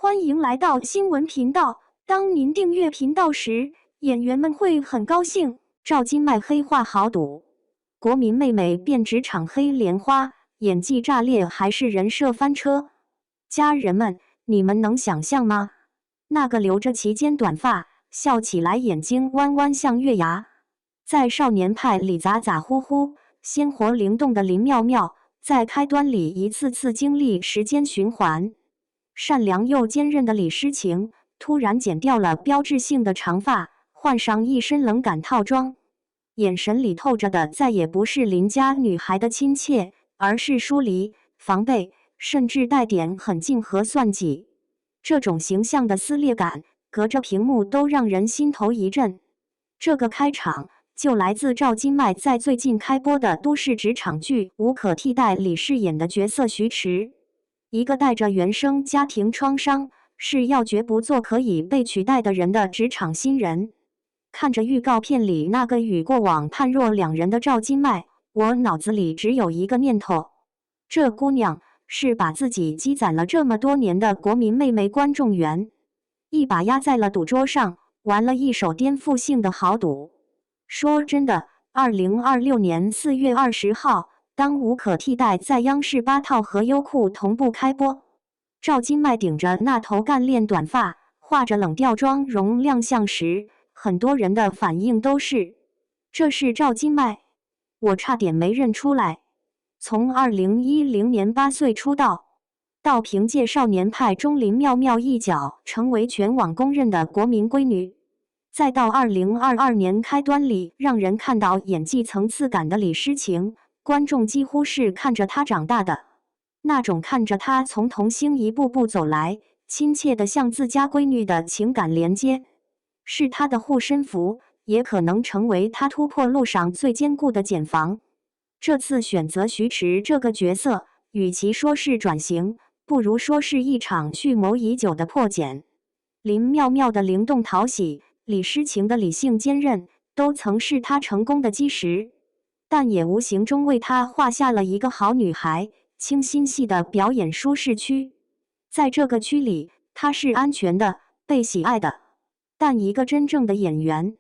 欢迎来到新闻频道。当您订阅频道时，演员们会很高兴。赵今麦黑化豪赌，国民妹妹变职场黑莲花，演技炸裂还是人设翻车？家人们，你们能想象吗？那个留着齐肩短发，笑起来眼睛弯弯像月牙，在少年派里咋咋呼呼、鲜活灵动的林妙妙，在开端里一次次经历时间循环。善良又坚韧的李诗情突然剪掉了标志性的长发，换上一身冷感套装，眼神里透着的再也不是邻家女孩的亲切，而是疏离、防备，甚至带点狠劲和算计。这种形象的撕裂感，隔着屏幕都让人心头一震。这个开场就来自赵今麦在最近开播的都市职场剧《无可替代》里饰演的角色徐迟。一个带着原生家庭创伤，是要绝不做可以被取代的人的职场新人。看着预告片里那个与过往判若两人的赵今麦，我脑子里只有一个念头：这姑娘是把自己积攒了这么多年的国民妹妹观众缘，一把压在了赌桌上，玩了一手颠覆性的豪赌。说真的，2026年4月20号。当无可替代在央视8套和优酷同步开播，赵今麦顶着那头干练短发，化着冷调妆容亮相时，很多人的反应都是：这是赵今麦？我差点没认出来。从2010年8岁出道，到凭借少年派中林妙妙一角成为全网公认的国民闺女，再到2022年开端里让人看到演技层次感的李诗情。观众几乎是看着她长大的，那种看着她从童星一步步走来，亲切的像自家闺女的情感连接，是她的护身符，也可能成为她突破路上最坚固的茧房。这次选择徐迟这个角色，与其说是转型，不如说是一场蓄谋已久的破茧。林妙妙的灵动讨喜，李诗情的理性坚韧，都曾是她成功的基石。但也无形中为她画下了一个好女孩、清新系的表演舒适区。在这个区里，她是安全的、被喜爱的。但一个真正的演员，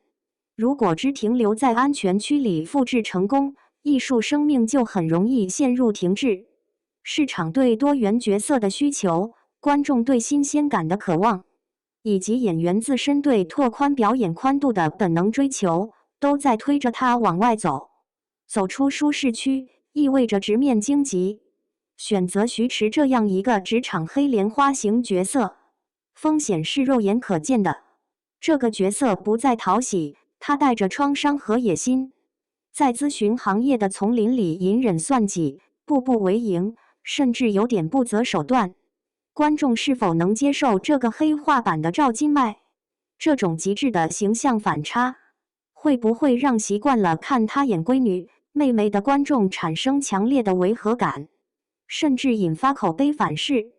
如果只停留在安全区里复制成功，艺术生命就很容易陷入停滞。市场对多元角色的需求，观众对新鲜感的渴望，以及演员自身对拓宽表演宽度的本能追求，都在推着她往外走。走出舒适区意味着直面荆棘，选择徐迟这样一个职场黑莲花型角色，风险是肉眼可见的。这个角色不再讨喜，他带着创伤和野心，在咨询行业的丛林里隐忍算计，步步为营，甚至有点不择手段。观众是否能接受这个黑化版的赵今麦？这种极致的形象反差，会不会让习惯了看她演闺女妹妹的观众产生强烈的违和感，甚至引发口碑反噬？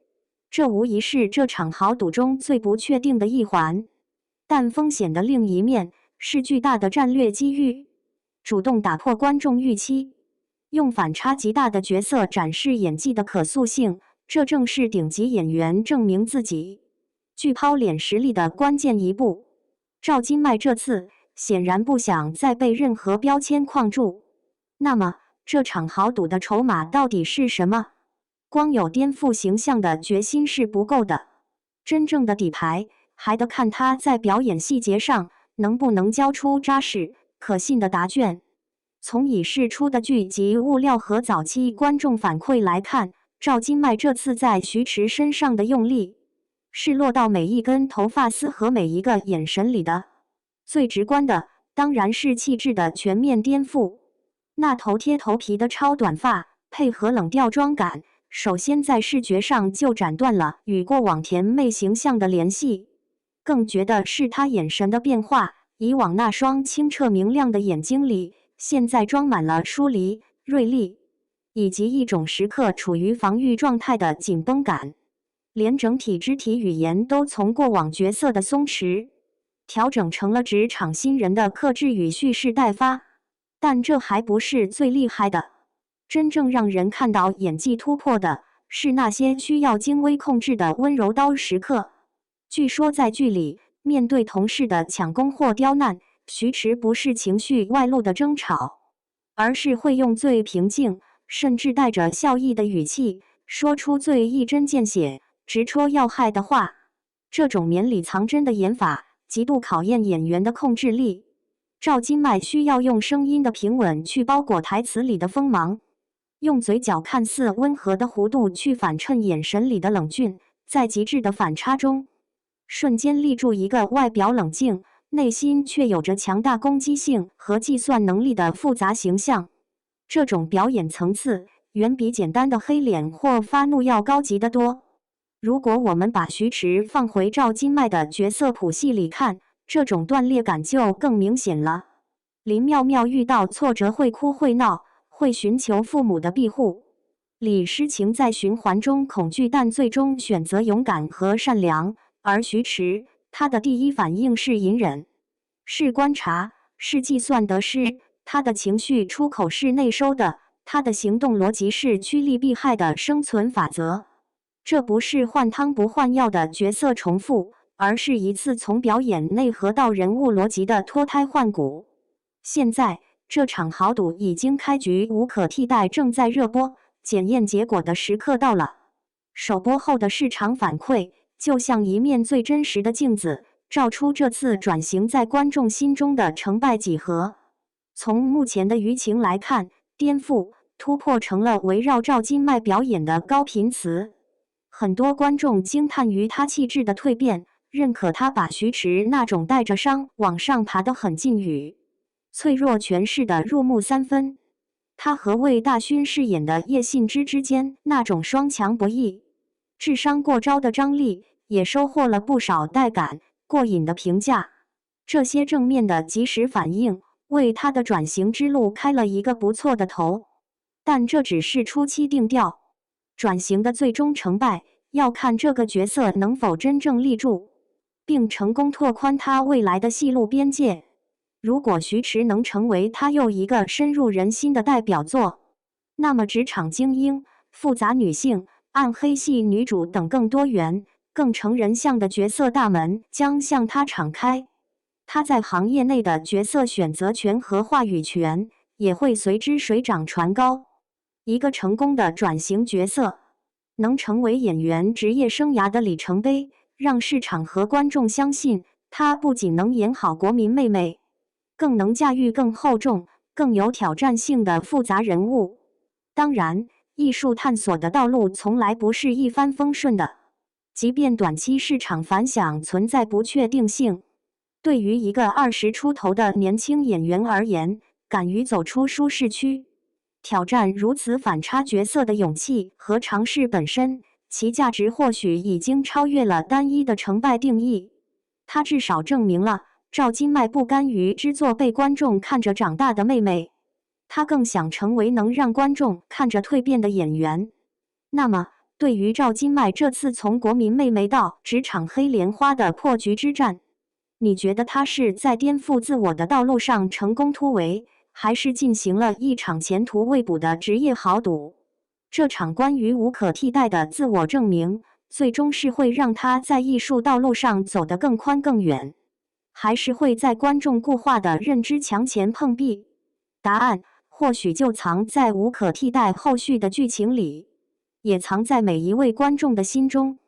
这无疑是这场豪赌中最不确定的一环。但风险的另一面是巨大的战略机遇，主动打破观众预期，用反差极大的角色展示演技的可塑性，这正是顶级演员证明自己具抛脸实力的关键一步。赵今麦这次显然不想再被任何标签框住。那么，这场豪赌的筹码到底是什么？光有颠覆形象的决心是不够的，真正的底牌还得看他在表演细节上能不能交出扎实、可信的答卷。从已释出的剧集物料和早期观众反馈来看，赵今麦这次在徐迟身上的用力，是落到每一根头发丝和每一个眼神里的。最直观的，当然是气质的全面颠覆。那头贴头皮的超短发，配合冷调妆感，首先在视觉上就斩断了与过往甜妹形象的联系。更绝的是她眼神的变化，以往那双清澈明亮的眼睛里，现在装满了疏离、锐利，以及一种时刻处于防御状态的紧绷感。连整体肢体语言都从过往角色的松弛，调整成了职场新人的克制与蓄势待发。但这还不是最厉害的，真正让人看到演技突破的是那些需要精微控制的温柔刀时刻。据说在剧里，面对同事的抢功或刁难，徐迟不是情绪外露的争吵，而是会用最平静，甚至带着笑意的语气，说出最一针见血、直戳要害的话。这种绵里藏针的演法，极度考验演员的控制力。赵今麦需要用声音的平稳去包裹台词里的锋芒，用嘴角看似温和的弧度去反衬眼神里的冷峻，在极致的反差中，瞬间立住一个外表冷静，内心却有着强大攻击性和计算能力的复杂形象。这种表演层次远比简单的黑脸或发怒要高级得多。如果我们把徐迟放回赵今麦的角色谱系里看，这种断裂感就更明显了。林妙妙遇到挫折会哭会闹，会寻求父母的庇护。李诗情在循环中恐惧，但最终选择勇敢和善良。而徐迟，他的第一反应是隐忍，是观察，是计算得失。他的情绪出口是内收的，他的行动逻辑是趋利避害的生存法则。这不是换汤不换药的角色重复，而是一次从表演内核到人物逻辑的脱胎换骨。现在，这场豪赌已经开局，无可替代正在热播，检验结果的时刻到了。首播后的市场反馈，就像一面最真实的镜子，照出这次转型在观众心中的成败几何。从目前的舆情来看，颠覆、突破成了围绕赵今麦表演的高频词。很多观众惊叹于他气质的蜕变，认可他把徐迟那种带着伤往上爬的狠劲与脆弱诠释的入木三分。他和魏大勋饰演的叶信之之间那种双强博弈、智商过招的张力，也收获了不少带感、过瘾的评价。这些正面的及时反应，为他的转型之路开了一个不错的头。但这只是初期定调，转型的最终成败，要看这个角色能否真正立住，并成功拓宽他未来的戏路边界。如果徐迟能成为他又一个深入人心的代表作，那么职场精英、复杂女性、暗黑系女主等更多元、更成人向的角色大门将向他敞开。他在行业内的角色选择权和话语权也会随之水涨船高。一个成功的转型角色，能成为演员职业生涯的里程碑，让市场和观众相信他不仅能演好国民妹妹，更能驾驭更厚重、更有挑战性的复杂人物。当然，艺术探索的道路从来不是一帆风顺的，即便短期市场反响存在不确定性，对于一个20出头的年轻演员而言，敢于走出舒适区，挑战如此反差角色的勇气和尝试本身，其价值或许已经超越了单一的成败定义。它至少证明了赵今麦不甘于只做被观众看着长大的妹妹，她更想成为能让观众看着蜕变的演员。那么，对于赵今麦这次从国民妹妹到职场黑莲花的破局之战，你觉得她是在颠覆自我的道路上成功突围，还是进行了一场前途未卜的职业豪赌？这场关于无可替代的自我证明，最终是会让他在艺术道路上走得更宽更远，还是会在观众固化的认知墙前碰壁？答案或许就藏在无可替代后续的剧情里，也藏在每一位观众的心中。